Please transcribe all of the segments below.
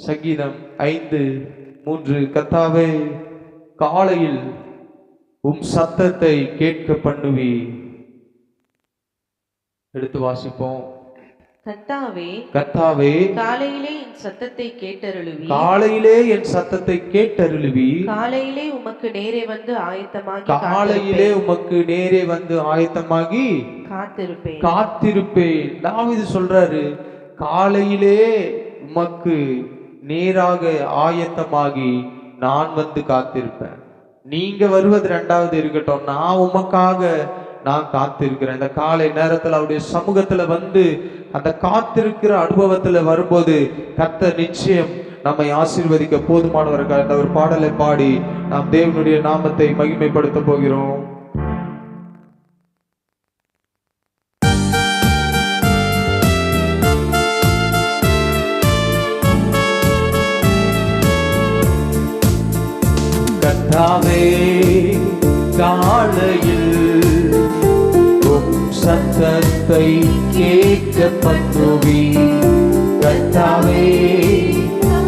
சங்கீதம் 5:3. கர்த்தாவே, காலையில் உம் சத்தத்தை கேட்க பண்ணுவி. எடுத்து வாசிப்போம். கர்த்தாவே, கர்த்தாவே, காலையிலே என் சத்தத்தை கேட்டருளுவி. காலையிலே என் சத்தத்தை கேட்டருளுவி. காலையிலே உமக்கு நேரே வந்து ஆயத்தமாகி காலையிலே உமக்கு நேரே வந்து ஆயத்தமாகி காத்திருப்பேன். தாவீது சொல்றாரு, காலையிலே உமக்கு நேராக ஆயத்தமாகி நான் வந்து காத்திருப்பேன். நீங்க வருவது இரண்டாவது இருக்கட்டும், நான் உமக்காக நான் காத்திருக்கிறேன். இந்த காலை நேரத்தில் அவருடைய சமூகத்துல வந்து அந்த காத்திருக்கிற அனுபவத்துல வரும்போது கர்த்தர் நிச்சயம் நம்மை ஆசீர்வதிக்க போதுமானவர்கள். அந்த ஒரு பாடலை பாடி நாம் தேவனுடைய நாமத்தை மகிமைப்படுத்த போகிறோம். கர்த்தாவே, காலையில் உம் சத்தத்தை கேட்க பண்ணுவி. கர்த்தாவே,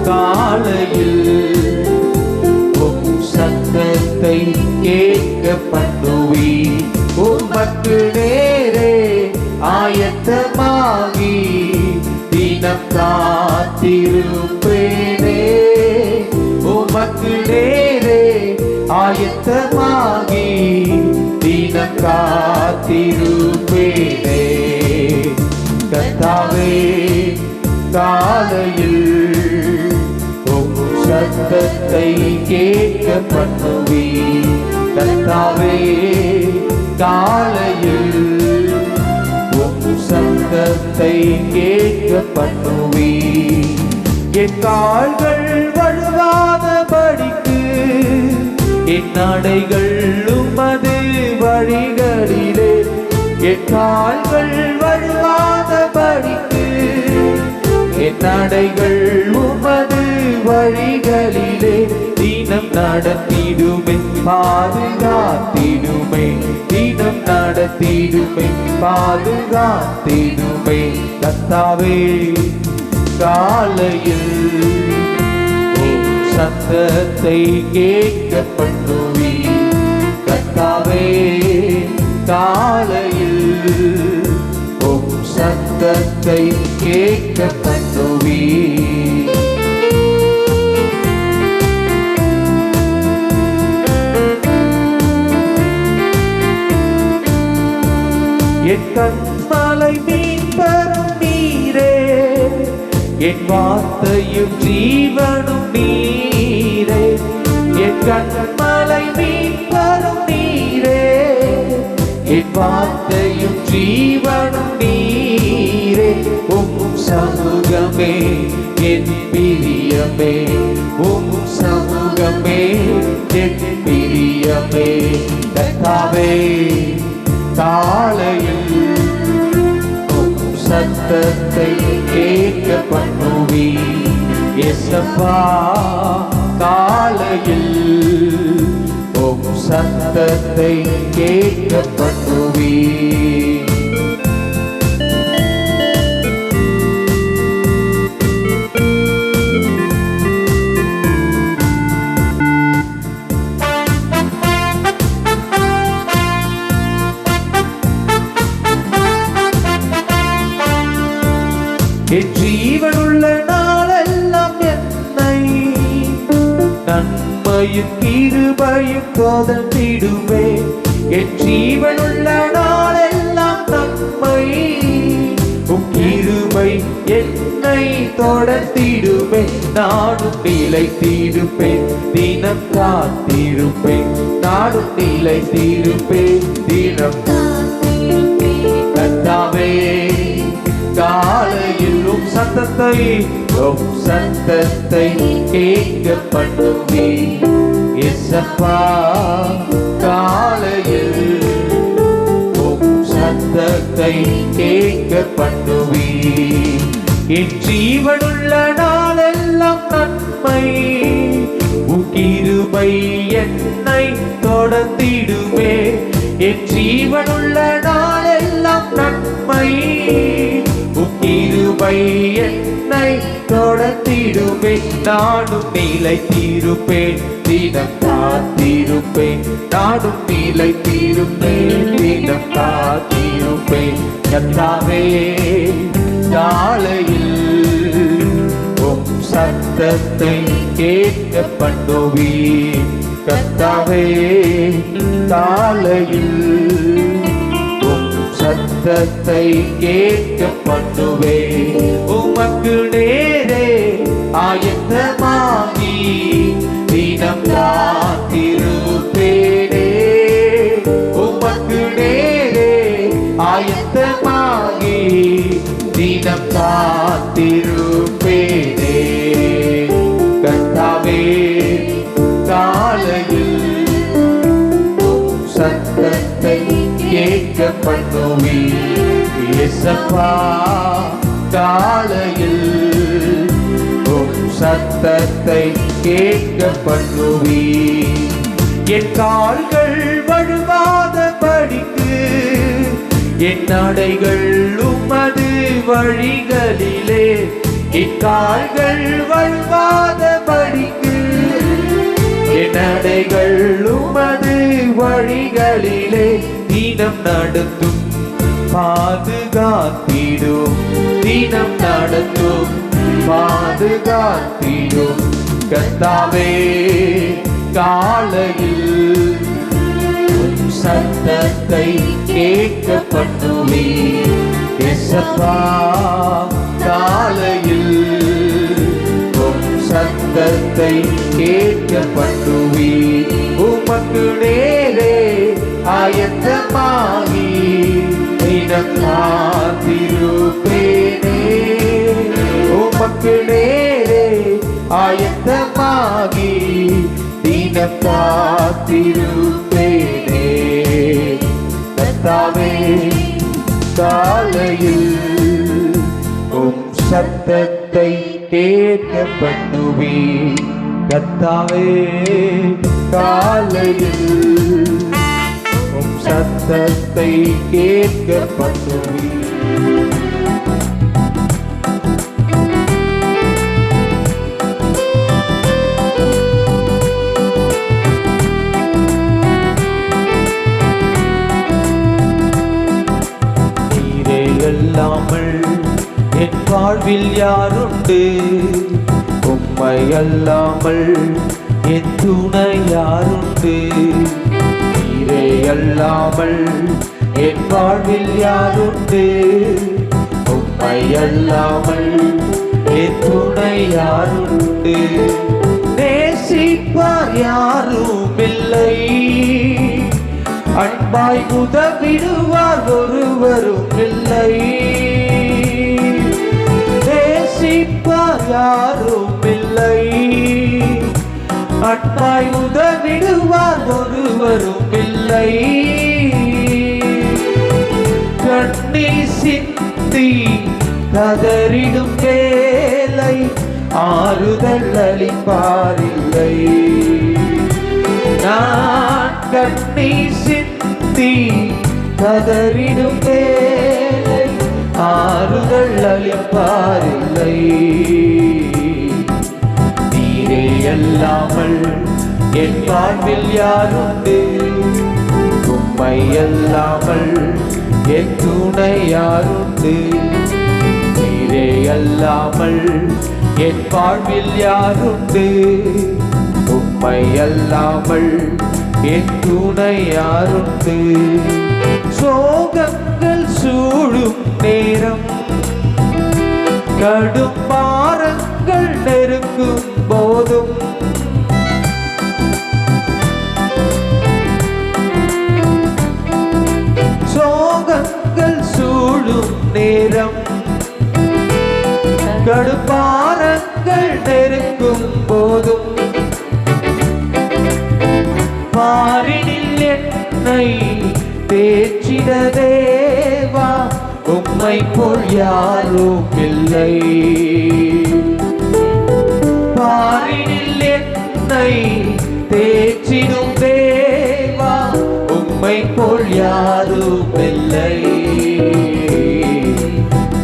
காலையில் உம் சத்தத்தை கேட்க பண்ணுவி. உமக்கு நேரே ஆயத்தமாகி தினம் காத்திருப்பேனே. உமக்கு நேரே ஆயத்தமாகி தினம் காத்திருப்பேனே. கர்த்தாவே, காலையில் உம் சத்தத்தை கேட்க பண்ணுவி. கர்த்தாவே, காலையில் உம் சத்தத்தை கேட்க பண்ணுவி. என் கால்கள் வழுவாதபடிக்கு என் நடைகள் உமது வழிகளிலே. என் கால்கள் வழுவாதபடிக்கு என் நடைகள் உமது வழிகளிலே. தினம் நடத்திடுமே, பாதுகாத்திடுமே. தினம் நடத்திடுமே, பாதுகாத்திடுமே. கர்த்தாவே, காலையில் உம் சத்தத்தை கேட்க பண்ணுவி. கர்த்தாவே, காலையில் உம் சத்தத்தை கேட்க பண்ணுவி. என் கண்மலை மீன் பெறும் நீரே, என் வார்த்தையும் ஜீவனும் நீரே. என் கண்மலை மீன் பெறும் நீரே, என் வார்த்தையும் ஜீவனும் நீரே. உம் சமூகமே என் பிரியமே, உம் சமூகமே என் பிரியமே. கர்த்தாவே, காலையில் உம் சத்தத்தை கேட்க பண்ணுவி. இயேசப்பா, காலையில் உம் சத்தத்தை கேட்க பண்ணுவி. என் ஜீவனுள்ள நாளெல்லாம் என்னை நன்மையும் கிருபையும் தொடர்ந்திடுமே. என் ஜீவனுள்ள நாளெல்லாம் நன்மை உம் கிருபை என்னை தொடர்ந்திடுமே. நானும் நிலைத்திருப்பேன், தினம் காத்திருப்பேன். நானும் நிலைத்திருப்பேன், தினம். கர்த்தாவே, காலையில் உம் சத்தத்தை கேட்க பண்ணுவி. இயேசப்பா, காலையில் உம் சத்தத்தை கேட்க பண்ணுவி. என் ஜீவனுள்ள நாளெல்லாம் நன்மை உம் கிருபை என்னை தொடர்ந்திடுமே. என் ஜீவனுள்ள நாளெல்லாம் நன்மை உம் கிருபை கிருபை என்னை தொடர்ந்திடுமே, நானும் நிலைத்திருப்பேன், தினம் காத்திருப்பேன், நானும் நிலைத்திருப்பேன், தினம் காத்திருப்பேன். கர்த்தாவே காலையில் உம் சத்தத்தை கேட்க பண்ணுவீர். கர்த்தாவே காலையில் உம் சத்தத்தை கேட்க பண்ணுவேன். உமக்கு நேரே ஆயத்தமாகி தினம் காத்திருப்பேனே, உமக்கு நேரே ஆயத்தமாகி தினம் காத்திருப்பேனே. கர்த்தாவே காலையில் உம் சத்தத்தை கேட்க பண்ணுவீர். இயேசப்பா காலையில் உம் சத்தத்தை கேட்க பண்ணுவீர். என் கால்கள் வழுவாத படிக்கு என் நடைகள் உமது வழிகளிலே, என் கால்கள் வழுவாத படிக்கு என் நடைகள் உமது வழிகளிலே, தினம் நடத்தும் பாதுகாத்திடும், தினம் நடத்தும் பாதுகாத்திடும். கர்த்தாவே காலையில் உம் சத்தத்தை கேட்க பண்ணுவீர். இயேசப்பா காலையில் உம் சத்தத்தை கேட்க பண்ணுவீர். உமக்கு நேரே ஆயத்தமாகி தினம் காத்திருப்பேனே, உமக்கு நேரே ஆயத்தமாகி தினம் காத்திருப்பேனே. கர்த்தாவே காலையில் உம் சத்தத்தை கேட்க பண்ணுவீர். கர்த்தாவே காலையில் உம் சத்தத்தை கேட்க பண்ணுவீர். நீரே அல்லாமல் என் வாழ்வில் யாருண்டு, உம்மை அல்லாமல் என் துணை யாருண்டு. நீரே அல்லாமல் என் வாழ்வில் யாருண்டு, உம்மை அல்லாமல் என் துணை யாருண்டு. நேசிப்பார் யாரும் இல்லை, அன்பாய் உதவிடுவார் ஒருவரும் இல்லை. நேசிப்பார் யாரும் இல்லை, அன்பாய் உதவிடுவார் ஒருவரும் இல்லை. கண்ணீர் சிந்தி கதறிடும் வேலை ஆறுதல் அளிப்பாரில்லை. நான் கண்ணீர் சிந்தி கதறிடும் வேலை ஆறுதல் அளிப்பாரில்லை. நீரே அல்லாமல் என் வாழ்வில் யாருண்டு, உம்மை அல்லாமல் என் துணை யாருண்டு. நீரே அல்லாமல் என் வாழ்வில் யாருண்டு, உம்மை அல்லாமல் என் துணை யாருண்டு. சோகங்கள் சூழும் நேரம், கடும் பாரங்கள் நெருக்கும் போதும், சோகங்கள் சூழும் நேரம், கடும் பாரங்கள் நெருக்கும் போதும், பாரினில் என்னை தேற்றிட தேவா, உம்மை போல் யாரும் இல்லை. பாரினில் என்னை தேற்றிடும் தேவா, உம்மை போல் யாரும் இல்லை.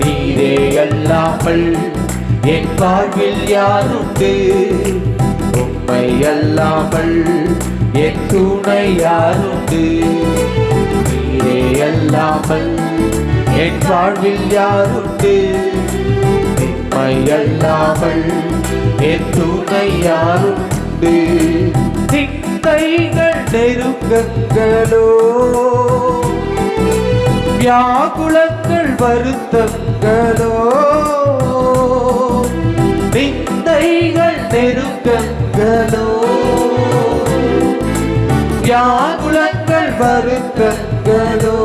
நீரே அல்லாமல் அல்லாமல் என் வாழ்வில் யாருண்டு? உம்மை அல்லாமல் என் துணை யாருண்டு? நீரே அல்லாமல் என் வாழ்வில் யாருண்டு? உம்மை அல்லாமல் என் துணை யாருண்டு? சிந்தைகள் நெருக்கங்களோ, வியாகுலங்கள் வருத்தங்களோ, நிந்தைகள் நெருக்கங்களோ, வியாகுலங்கள் வருத்தங்களோ,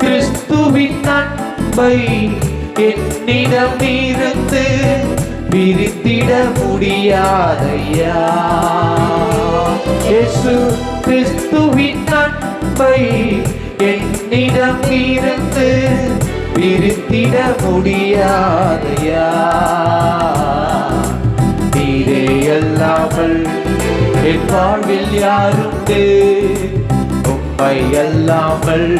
கிறிஸ்துவின் அன்பை என்னிடம் இருந்து பிரித்திட முடியாதையா. இயேசு கிறிஸ்துவின் அன்பை என்னிடம் இருந்து பிரித்திட முடியாதையா. நீரே அல்லாமல் என் வாழ்வில் யாருண்டு? உம்மை அல்லாமல்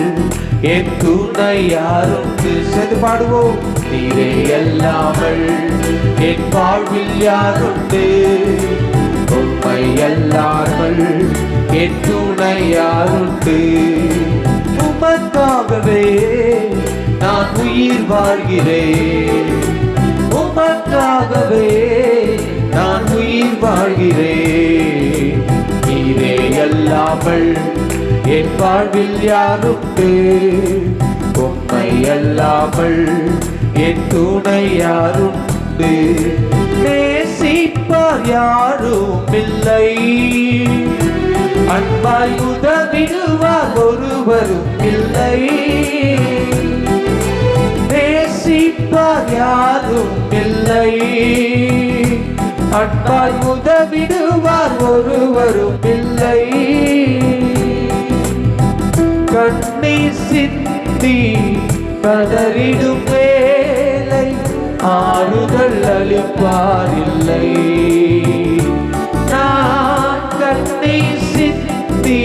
என் துணை யாருண்டு? சேர்ந்து பாடுவோம். நீரே அல்லாமல் என் வாழ்வில் யாருண்டு? உம்மை அல்லாமல் என் துணை யாருண்டு? உமக்காகவே நான் உயிர் வாழ்கிறேன், உமக்காகவே நான் உயிர் வாழ்கிறேன். நீரே அல்லாமல் என் வாழ்வில் யாருண்டு? உம்மை அல்லாமல் என் துணை யாருண்டு? நேசிப்பார் யாரும் இல்லை, அன்பாய் உதவிடுவார் ஒருவரும் இல்லை. நேசிப்பார் யாரும் இல்லை, அன்பாய் உதவிடுவார் ஒருவரும் இல்லை. கண்ணீர் சிந்தி கதறிடும் வேலை ஆறுதல் அளிப்பார் இல்லை. நான் கண்ணீர் சிந்தி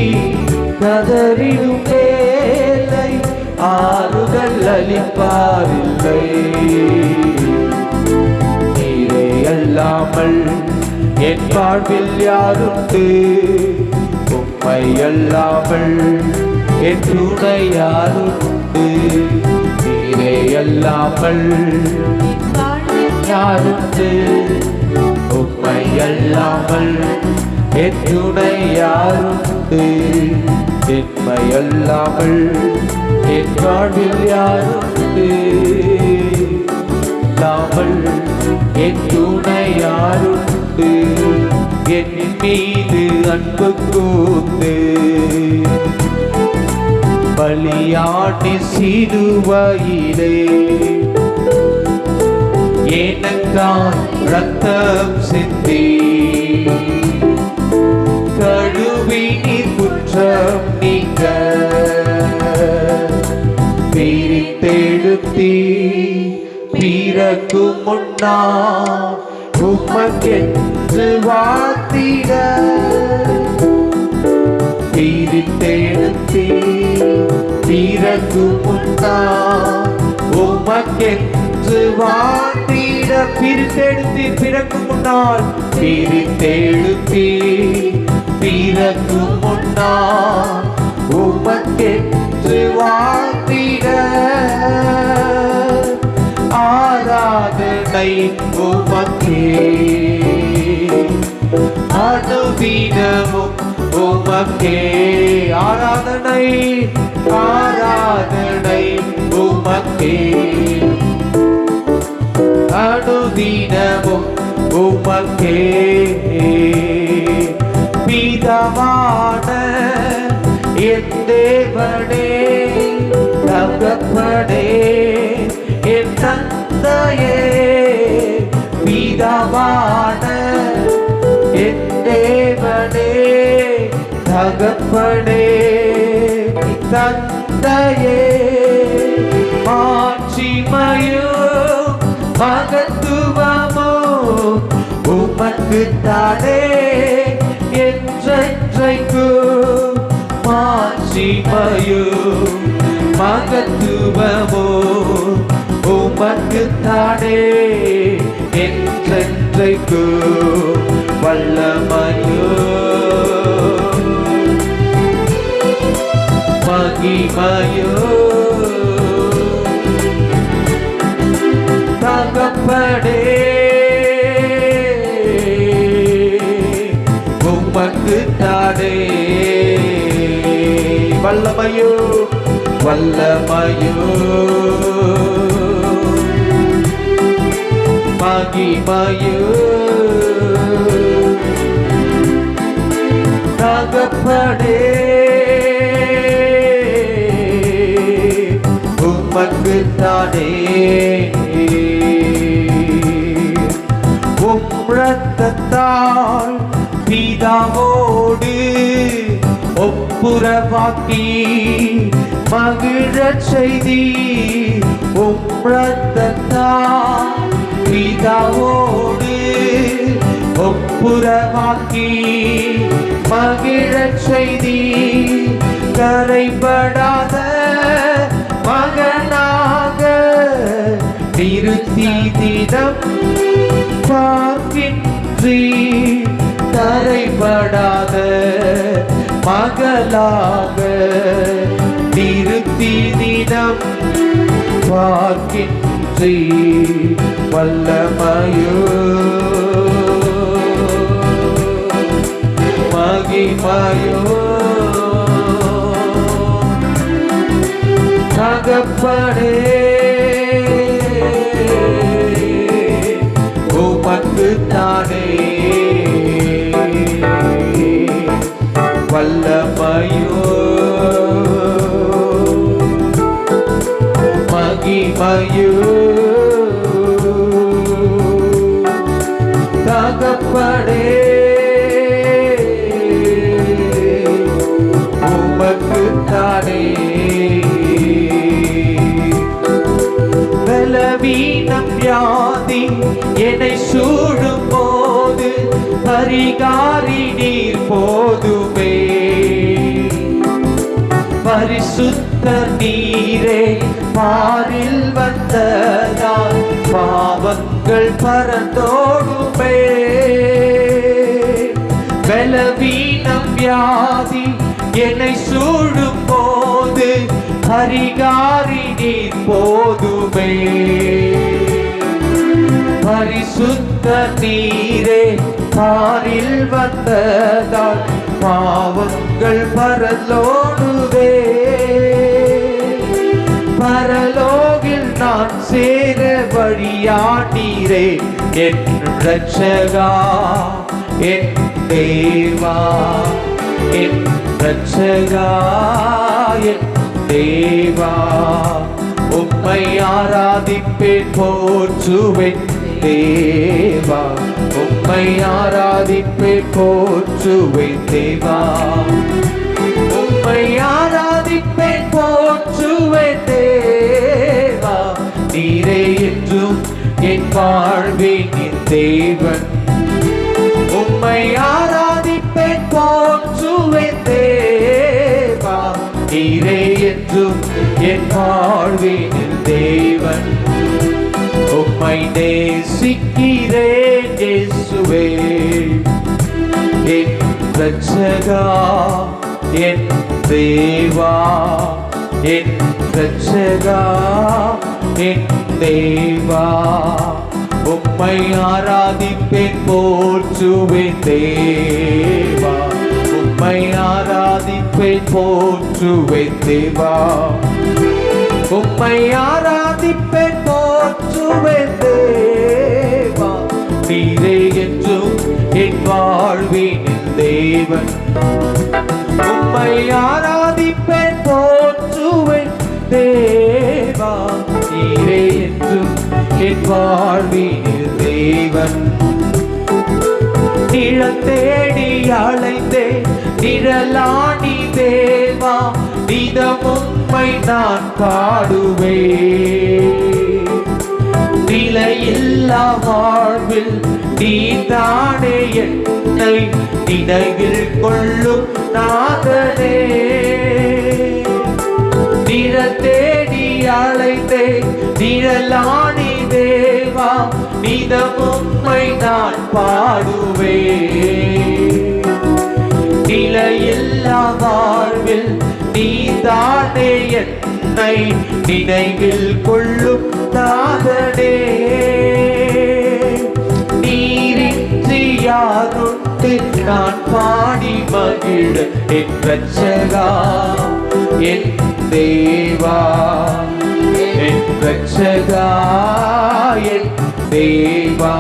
கதறிடும் வேலை ஆறுதல் அளிப்பார் இல்லை. நீரே அல்லாமல் என் வாழ்வில் யாருண்டு? உம்மை அல்லாமல் என் துணை யாருண்டு? நீரே அல்லாமல் யாருண்டு? உம்மை அல்லாமல் என் துணை யாருண்டு? என்னை அல்லாமல் என் வாழ்வில் யாருண்டு? அல்லாமல் என் துணை யாருண்டு? என் மீது அன்பு கூர்ந்து பலியாடி சிலுவையிலே எனக்கான் ரத்தம் சிந்தி கழுவி நீர் குற்றம் நீங்க பிரித்தெடுத்தி பிறக்கும் முன்னா உமக்கென்று வாழ்த்திட பிரித்தெடுத்தி பிறக்கும் முன்னா உமக்கென்று வாழ்த்திட பிரித்தெடுத்தி பிறக்கும் முன்னால் பிரித்தெடுத்தி பிறக்கும் முன்னால் உமக்கென்று வாழ்த்திட ஆராதனை உமக்கே அனுதினமும் உமக்கே ஆராதனை ஆராதனை உமக்கே அனுதினமும் உமக்கே பிதாவான என் தேவனே தகப்பனே என் தந்தையே பிதாவான என் தேவனே தகப்பனே தந்தையே மாட்சிமையோ மகத்துவமோ உமக்கு தானே என்றென்றைக்கு மாட்சிமையோ மகத்துவமோ உமக்குத்தானே என்றென்றைக்கு வல்லமையோ மகிமையோ தகப்பனே உமக்குத்தானே வல்லமையோ வல்லமையோ மகிமையோ தகப்பனே உமக்குத்தானே உம் இரத்தத்தால் பிதாவோடு ஒப்புரவாக்கி மகிழச் செய்தி உம் இரத்தத்தால் பிதாவோடு ஒப்புரவாக்கி மகிழச் செய்தி கரைபடாத மகனாக நிறுத்தி தினம் பார்க்கின்றீ கரைபடாத மகளாக நிறுத்தி தினம் பார்க்கின்றீ வல்லமையோ மகிமையோ தகப்பனே உமக்குத்தானே வல்லமையோ மகிமையோ தகப்பனே உமக்குத்தானே பலவீனம் வியாதி என்னை சூழும் போது பரிகாரி நீர் போதுமே பரிசுத்த நீரே பாரில் வந்ததால் பாவங்கள் பறந்தோடுமே பலவீனம் வியாதி என்னை சூழும் போது பரிகாரி நீர் போதுமே பரிசுத்த நீரே பாரில் வந்ததால் பாவங்கள் பரலோடுவே பரலோகில் நான் சேர வழியாட்டீரே என் ரட்சகா என் தேவா என் ரட்சகா என் தேவா உம்மை ஆராதிப்பேன் போற்றுவேன் தேவா உம்மை ஆராதிப்பேன் போற்றுவேன் தேவா உம்மை ஆராதிப்பேன் போற்றுவேன் தேவா நீரே என்றும் என் வாழ்வின் என் தேவன் உம்மை ஆராதிப்பேன் போற்றுவேன் தேவா நீரே என்றும் என் வாழ்வின் என் தேவன் உம்மை நேசிக்கிறேன் இயேசுவே என் ரட்சகா என் தேவா என் ரட்சகா என் தேவா உம்மை ஆராதிப்பேன் போற்றுவேன் தேவா உம்மை ஆராதிப்பேன் போற்றுவேன் தேவா உம்மை ஆராதிப்பேன் போற்றுவேன் தேவா நீரே என்றும் என் வாழ்வின் தேவன் உம்மை ஆராதிப்பேன் போற்றுவேன் தேவா நீரே என்றும் என் வாழ்வின் தேவன் நிழல் தேடி அழைத்தே நிழலாணி தேவா நிதமும் உம்மை நான் பாடுவேன் நிலையில்லா வாழ்வில் நீதானே என்னை நினைவில் கொள்ளும் நாதனே நிழல் தேடி அழைத்தே நிழலானி தேவா, நிதம் உம்மை நான் பாடுவேன். நிலையில்லா வாழ்வில் நீதானே என்னை நினைவில் கொள்ளும் நாதனே. நீரின்றி யாருண்டு நான் பாடி மகிழ என் ரட்சகா, என் தேவா, என் ரட்சகா, என் தேவா.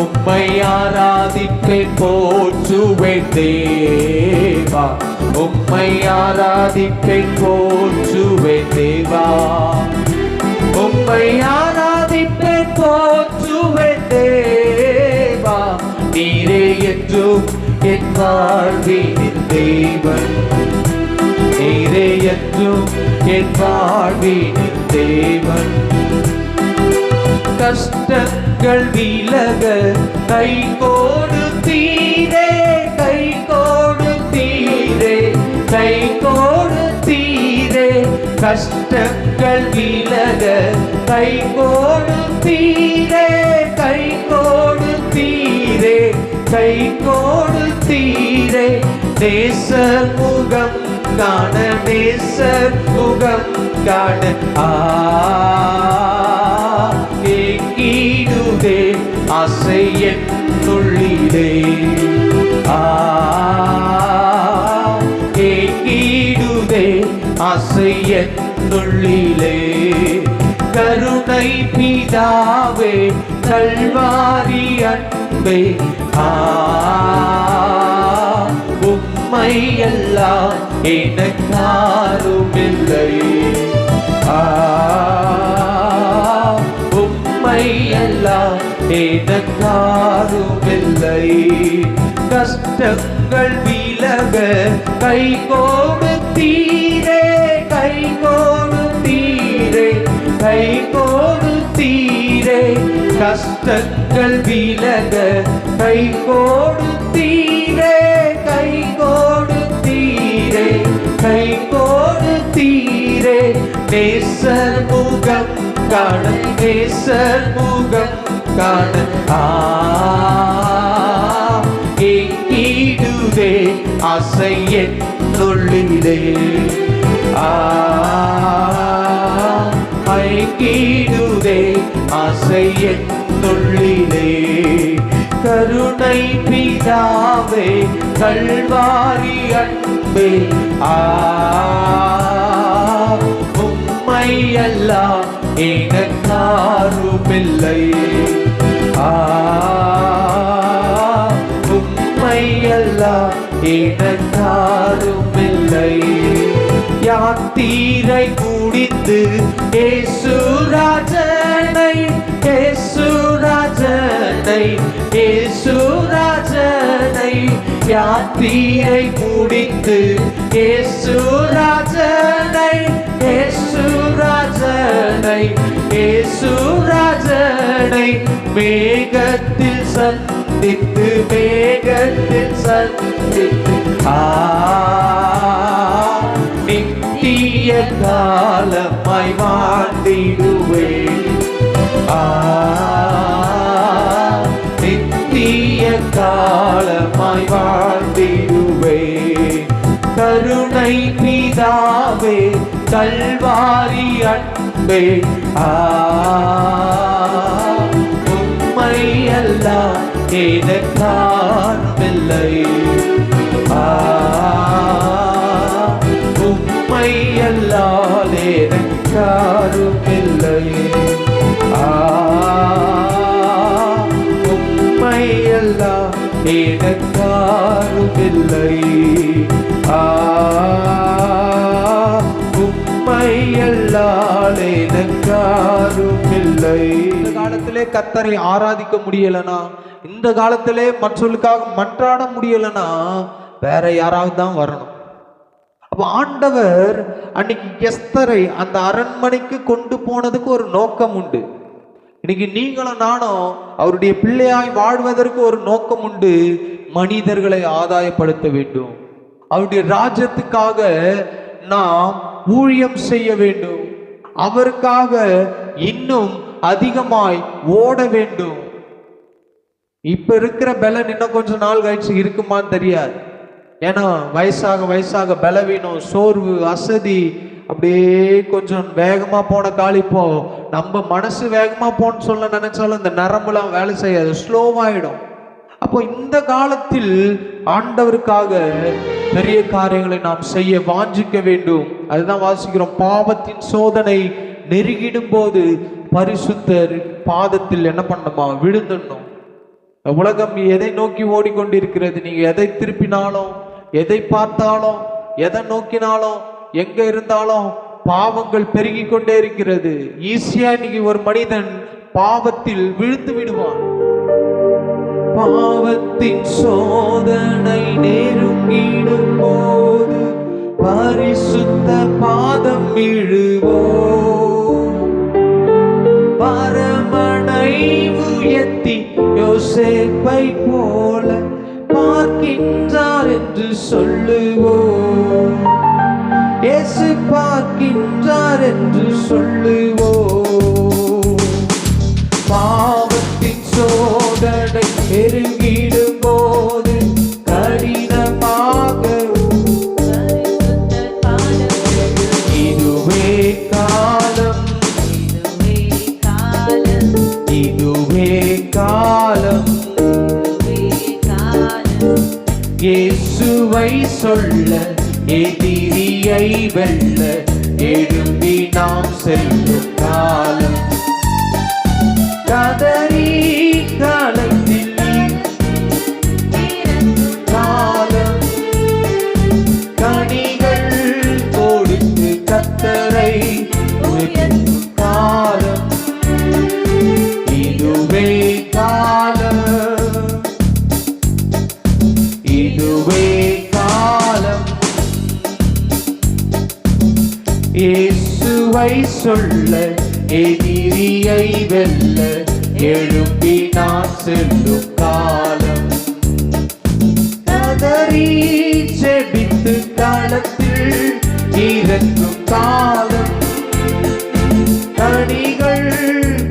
உம்மை ஆராதிப்பேன் போற்றுவேன் தேவா, உம்மை ஆராதிப்பேன் போற்றுவேன் தேவா, உம்மை ஆராதிப்பேன் போற்றுவேன் தேவா. நீரே என்றும் என் வாழ்வின் தேவன், நீரே என்றும் என் வாழ்வின் தேவன். கஷ்டங்கள் விலக கை கொடுத்தீரே, கை கொடுத்தீரே, கை கொடுத்தீரே. கஷ்டங்கள் விலக கை கொடுத்தீரே, கை கொடுத்தீரே, கை கொடுத்தீரே. நேசர் முகம் காண, நேசர் முகம் காண ஏங்கிடுதே ஆசை என்னுள்ளிலே, ஏங்கிடுதே ஆசை என்னுள்ளிலே. கருணை பிதாவே கல்வாரி அன்பே, உம்மை எல்லாம் எனக்காருமில்லை, உம்மை எல்லாம் எனக்காருமில்லை. கஷ்டங்கள் விலக கை கொடுத்தீரே, கை கொடுத்தீரே, கை கொடுத்தீரே. கஷ்டங்கள் விலக கை கொடுத்தீரே, கை கொடுத்தீரே, கை கொடுத்தீரே. நேசர் முகம் காண, நேசர் முகம் காண ஏங்கிடுதே ஆசை என்னுள்ளிலே, ஏங்கிடுதே ஆசை என்னுள்ளிலே. கருணை பிதாவே கல்வாரி அன்பே, உம்மை எல்லாம் எனக்காருமில்லை, உம்மை எல்லாம் எனக்காருமில்லை. யாத்திரை முடித்து ஏசுராஜனை, ஏசுராஜனை, ஏசுராஜனை. யாத்திரை முடித்து ஏசுராஜனை, ஏசுராஜனை, ஏசுராஜனை. மேகத்தில் சந்தித்து, மேகத்தில் சந்தித்து நித்திய காலமாய் வாழ்ந்திடுவேன், நித்திய காலமாய் வாழ்ந்திடுவேன். கருணை பிதாவே கல்வாரி அன்பே, உம்மை எல்லாம் எனக்காருமில்லை, உம்மை எல்லாம் எனக்காருமில்லை, உம்மை எல்லாம் எனக்காருமில்லை, உம்மை எல்லாம் எனக்காருமில்லை. இந்த காலத்திலே கர்த்தரை ஆராதிக்க முடியலனா, இந்த காலத்திலே மற்றவர்களுக்காக மன்றாட முடியலனா வேற யாராவது தான் வரணும். அப்ப ஆண்டவர் அன்னைக்கு எஸ்தரை அந்த அரண்மனைக்கு கொண்டு போனதுக்கு ஒரு நோக்கம் உண்டு. இன்னைக்கு நீங்களும் நானும் அவருடைய பிள்ளையாய் வாழ்வதற்கு ஒரு நோக்கம் உண்டு. மனிதர்களை ஆதாயப்படுத்த வேண்டும், அவருடைய ராஜ்யத்துக்காக நாம் ஊழியம் செய்ய வேண்டும். அவருக்காக இன்னும் அதிகமாய் ஓட வேண்டும். இப்ப இருக்கிற பலன் இன்னும் கொஞ்ச நாள் கழிச்சு இருக்குமான்னு தெரியாது. ஏன்னா வயசாக வயசாக பலவீனம், சோர்வு, அசதி, அப்படியே கொஞ்சம் வேகமா போன கால் இப்போ நம்ம மனசு வேகமா போன்னு சொல்ல நினைச்சாலும் இந்த நரம்புலாம் வேலை செய்யாது, ஸ்லோவாயிடும். அப்போ இந்த காலத்தில் ஆண்டவருக்காக பெரிய காரியங்களை நாம் செய்ய வாஞ்சிக்க வேண்டும். அதுதான் வாசிக்கிறோம், பாவத்தின் சோதனை நெருங்கிடும் போது பரிசுத்தர் பாதத்தில் என்ன பண்ணணுமா, விழுந்துடணும். உலகம் எதை நோக்கி ஓடிக்கொண்டிருக்கிறது? நீங்க எதை திருப்பினாலும், எதை பார்த்தாலும், எதை நோக்கினாலும், எங்க இருந்தாலும் பாவங்கள் பெருகி கொண்டே இருக்கிறது. ஈஸியா இன்னைக்கு ஒரு மனிதன் பாவத்தில் விழுந்து விடுவான். பாவத்தின் சோதனை நெருங்கிடும் போது பரிசுத்த பாதம் விழுவோ, பரமனை உயர்த்தி யோசேப்பை போல பார்க்கின்றார் என்று சொல்லுவோம். இயேசு பார்க்கின்றார் என்று சொல்லுவோம். பாவத்தின் சோதனை நெருங்கிடும் போது கடினமாக இதுவே காலம், இதுவே காலம், இயேசுவை சொல்ல எதிரியை வெல்ல எழும்பி நாம் செல்லும் காலம். கதறி காலத்தில் காலம், கனிகள் கொடுத்து கத்தரை உயர்த்தும் காலம். இதுவே காலம், இதுவே காலம், இயேசுவை சொல்ல எதிரியை வெல்ல எழும்பி நான் செல்லும் காலம். கதறி செபித்து காலத்தில் இறங்கும் காலம், கனிகள்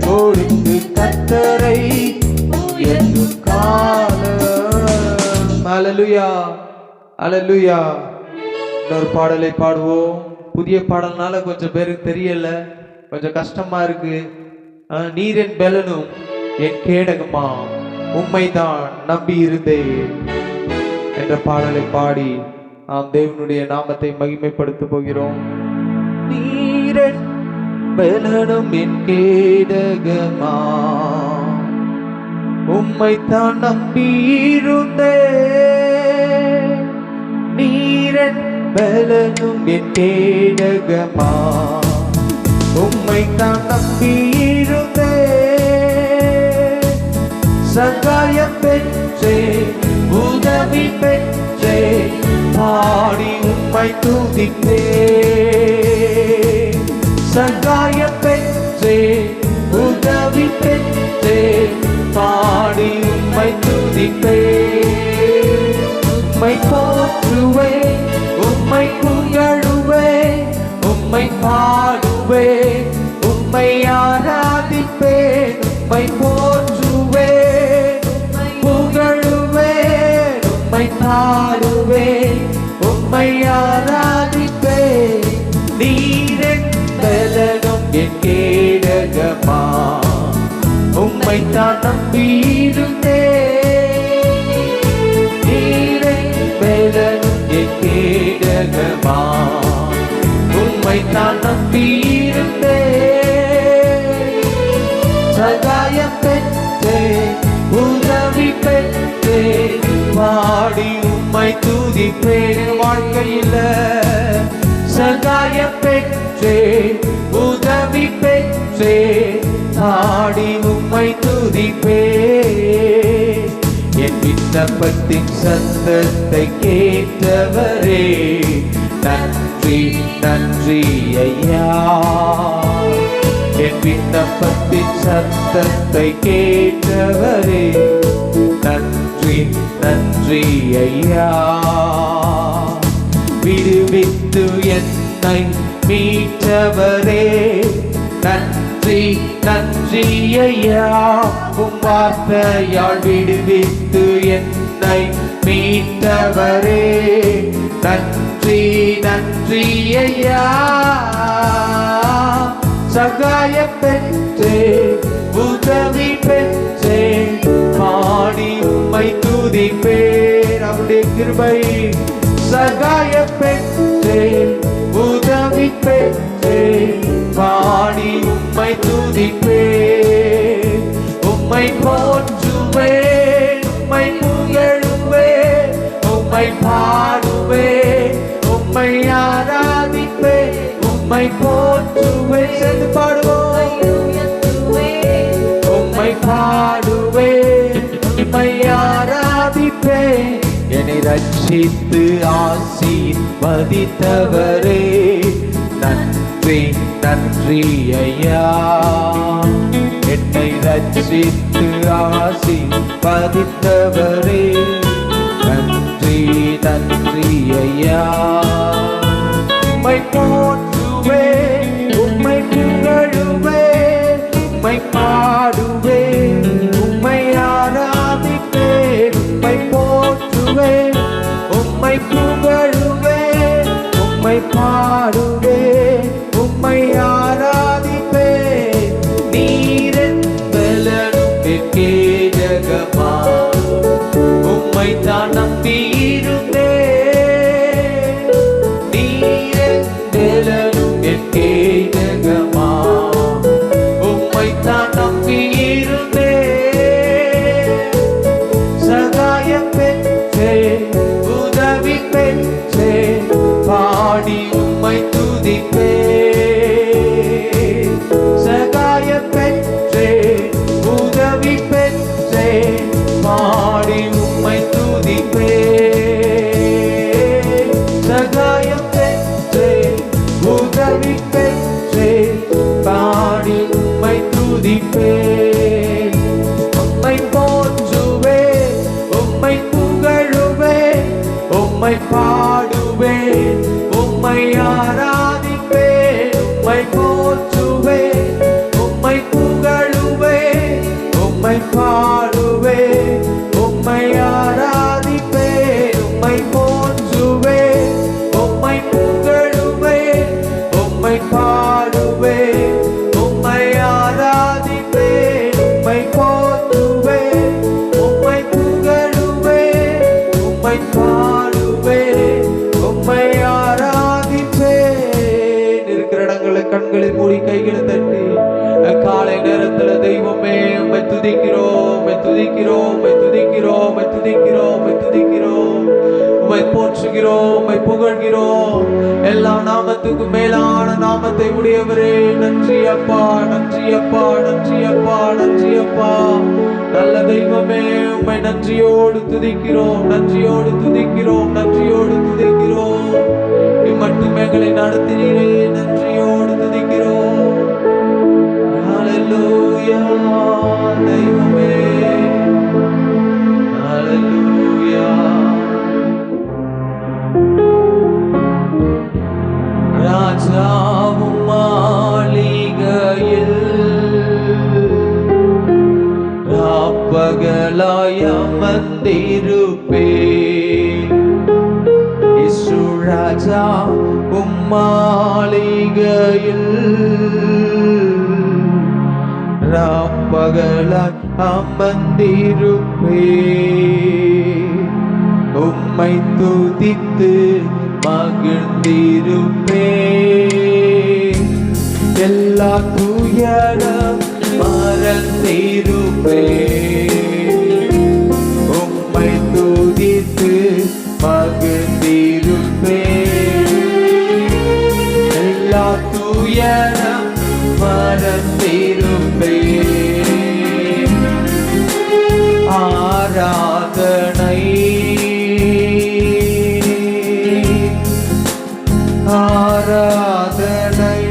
கொடுத்து கத்தரை உயர்த்தும் காலம். அல்லேலூயா, அல்லேலூயா. இன்னொரு பாடலை பாடுவோம். புதிய பாடல்னால கொஞ்சம் பேருக்கு தெரியல, கொஞ்சம் கஷ்டமா இருக்கு. நீர் என் பெலனும் என் கேடகமா, உம்மைதான் நம்பி இருந்தேன் என்ற பாடலை பாடி நாம் தேவனுடைய நாமத்தை மகிமைப்படுத்த போகிறோம். நீர் என் பெலனும் என் கேடகமா, உம்மைத்தான் நம்பி இருந்தேன். நீர் என் பெலனும் என் கேடகமா, உம்மைத்தான் நம்பி இருந்தேன். சகாயம் பெற்றேன், உதவி பெற்றேன், பாடி உம்மை துதிப்பேன். சகாயம் பெற்றேன், உதவி பெற்றேன், பாடி உம்மை துதிப்பேன். உம்மை போற்றுவேன், உம்மை புகழுவேன், உம்மை பாடுவேன், உம்மை ஆராதிப்பேன். உம்மை போற்றுவேன், புகழுவேன், உம்மை பாடுவேன், உம்மை ஆராதிப்பேன். நீர் என் பெலனும் என் கேடகமா, உம்மைத்தான் நம்பி இருந்தேன். நீர் என் பெலனும் என் கேடகமா, உம்மைத்தான் நம்பி இருந்தேன். சகாயம் பெற்றேன், உதவி பெற்றேன், பாடி உம்மை துதிப்பேன். வாழ்க்கையில் சகாயம் பெற்றேன், உதவி பெற்றேன், பாடி உம்மை துதிப்பேன். என் விண்ணப்பத்தின் சத்தத்தை கேட்டவரே, நன்றி நன்றி ஐயா. என் விண்ணப்பத்தின் சத்தத்தை கேட்டவரே, நன்றி நன்றி ஐயா. விடுவித்து என்னை மீட்டவரே, நன்றி நன்றி ஐயா, உம் வார்த்தையால் விடுவித்து என்னை மீட்டவரே. நன்றி நன்றி ஐயா, சகாயம் பெற்றே உதவி பெற்றே பாடி உம்மை துதிப்பேன். அவருடைய கிருபை சகாயம் பெற்றே உதவி பெற்றே பாடி உம்மை துதிப்பேன். உம்மை போற்றுவேன், உம்மை புகழுவேன், உம்மை பாடுவேன், உம்மை ஆராதிப்பேன், உம்மை போற்றுவேன். சேர்ந்து பாடுவோம். உம்மை பாடுவேன், உம்மை ஆராதிப்பேன். என்னை ரட்சித்து ஆசீர்வதித்தவரே, நன்றி நன்றி ஐயா. என்னை ரட்சித்து ஆசீர்வதித்தவரே, நன்றி நன்றி ஐயா. உம்மை போற்றுவேன், உம்மை புகழுவேன், உம்மை பாடுவேன், உம்மை ஆராதிப்பேன். உம்மை போற்றுவேன், உம்மை புகழுவேன், உம்மை பாடுவேன், உம்மை ஆராதிப்பேன். நீரென்பலனும் கேஜகமா, உம்மை தான் நம்பியிருந்தேன். நீரென்பலனும் கேஜகமா, உம்மை தான் நம்பியிருந்தேன். சகாயம் பெற்றேன் உதவி பெற்றேன் பாடி உம்மை துதிப்பேன். சகாயம் பெற்றேன் உதவி பெற்றேன் பாடி உம்மை துதிப்பேன். சகாயம் பெற்றேன் உதவி பெற்றேன் பாடி உம்மை துதிப்பேன். உம்மை போற்றுவேன், உம்மை புகழுவேன், உம்மை பாடுவேன், உம்மை ஆராதிப்பேன். உம்மை போற்றுவேன், உம்மை புகழுவேன், உம்மை பாடுவேன், உம்மை ஆராதிப்பேன். உம்மை போற்றுவேன், உம்மை புகழுவேன், உம்மை பாடுவேன், உம்மை ஆராதிப்பேன். உம்மை போற்றுவேன், உம்மை புகழுவேன், உம்மை பாடுவேன், உம்மை ஆராதிப்பேன். இருக்கிற இடங்களை கண்களை மூடி கைகளை தட்டி காலை நேரத்துல தெய்வமே உம்மை துதிக்கிறோம், உம்மை துதிக்கிறோம், உம்மை துதிக்கிறோம், உம்மை துதிக்கிறோம், உம்மை துதிக்கிறோம், உம்மை போற்றுகிறோம், உம்மை புகழ்கிறோம். எல்லா நாமத்துக்கும் மேலான நாமத்தை உடையவரே, நன்றி அப்பா, நன்றி அப்பா, நன்றி அப்பா, நன்றி அப்பா. நல்ல தெய்வமே உம்மை நன்றியோடு துதிக்கிறோம், நன்றியோடு துதிக்கிறோம், நன்றியோடு துதிக்கிறோம். இம்மட்டும் எங்களை நடத்தினீரே, நன்றியோடு துதிக்கிறோம். ஹல்லேலூயா தெய்வமே, ஹல்லேலூயா. ராஜாவும் மாளிகையில் ராப்பகலாய் அமர்ந்திருப்பேன். இயேசு ராஜா உம் மாளிகையில் ராப்பகலாய் அமர்ந்திருப்பேன். உம்மை துதித்து மகிழ்ந்திருப்பேன். எல்லா துயரம் மறந்திருப்பேன். உம்மை துதித்து மகிழ்ந்திருப்பேன். எல்லா துயரம் மறந்திருப்பேன். ஆராதனை ஆராதனை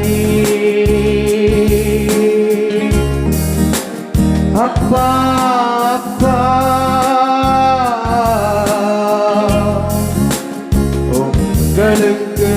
அப்பா அப்பா உங்களுக்கு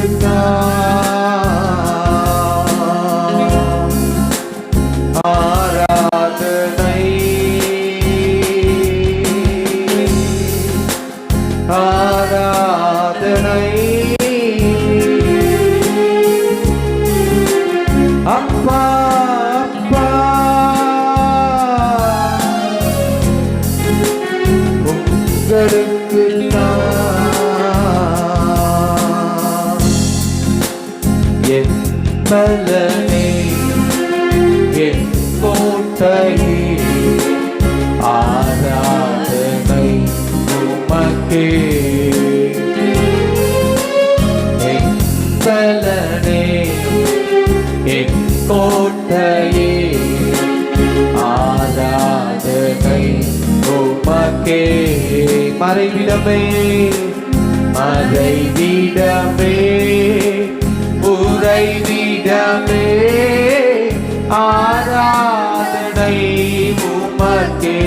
உமக்கே மறைவிடமே மறைவிடமே உறைவிடமே ஆராதனை உமக்கே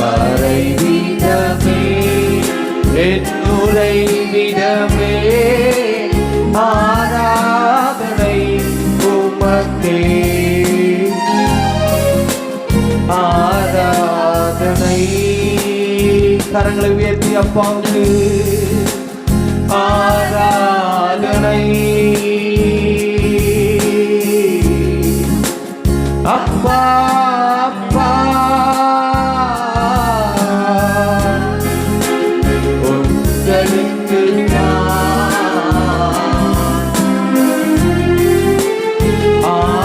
மறைவிடமே என்னுறைவிடமே ஆராதனை உமக்கே ஆராதனை. கரங்களை உயர்த்தி அப்பாவுக்கு ஆராதனை. அப்பா அப்பா உங்களுக்கு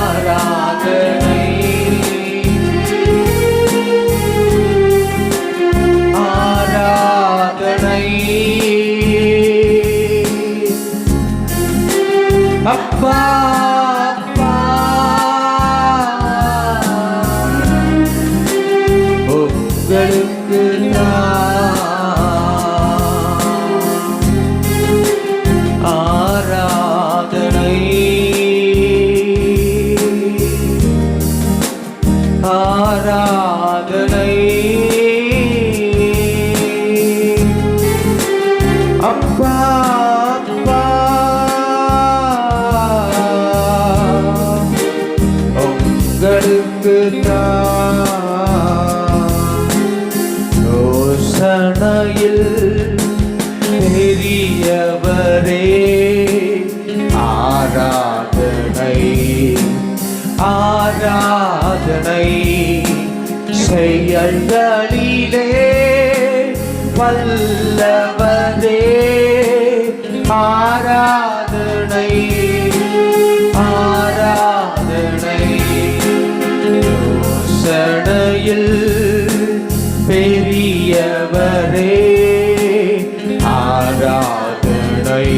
ஆராதனை ஆராதனை. அப்பா அப்பா உங்களுக்கு ஆராதனை ஆராதனை. அப்பா அப்பா உங்களுக்கு யோசனையில் பெரியவரே ஆராதனை ஆராதனை. செயல்களிலே வல்லவரே ஆராதனை ஆராதனை. யோசனையில் பெரியவரே ஆராதனை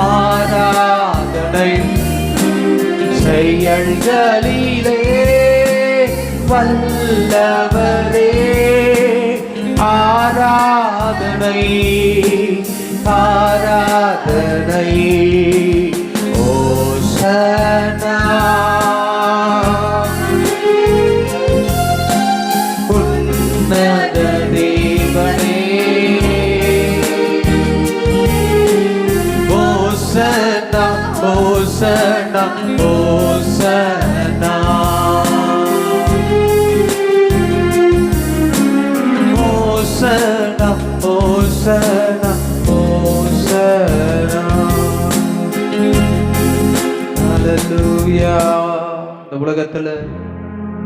ஆராதனை. செயல்களிலே வல்லவரே ஆராதனை ஆராதனை. ஓசனா உன்னத தேவனே ஓசனா ஓசனா ஓசனா ஓசனா ஓசனா ஓசனா. ஹல்லேலூயா. இந்த உலகத்துல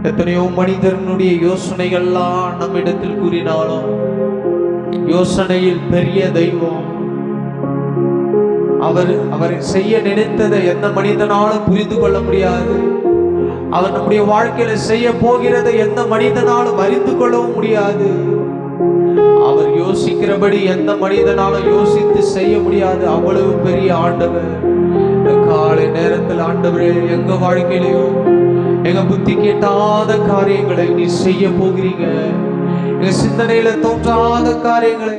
எத்தனையோ மனிதனுடைய யோசனைகள்லாம் நம்மிடத்தில் கூறினாலும் யோசனையில் பெரிய தெய்வம். அவர் செய்ய நினைத்ததை எந்த மனிதனாலும் புரிந்து கொள்ள முடியாது. அவர் நம்முடைய வாழ்க்கையில செய்ய போகிறதை எந்த மனிதனாலும் அறிந்து கொள்ளவும் முடியாது. அவர் யோசிக்கிறபடி எந்த மனிதனாலும் யோசித்து செய்ய முடியாது. அவ்வளவு பெரிய ஆண்டவர். காலை நேரத்தில் ஆண்டவரே எங்க வாழ்க்கையிலையும் எங்க புத்தி கேட்டாத காரியங்களை நீ செய்ய போகிறீங்க. எங்க சிந்தனையில தோன்றாத காரியங்களை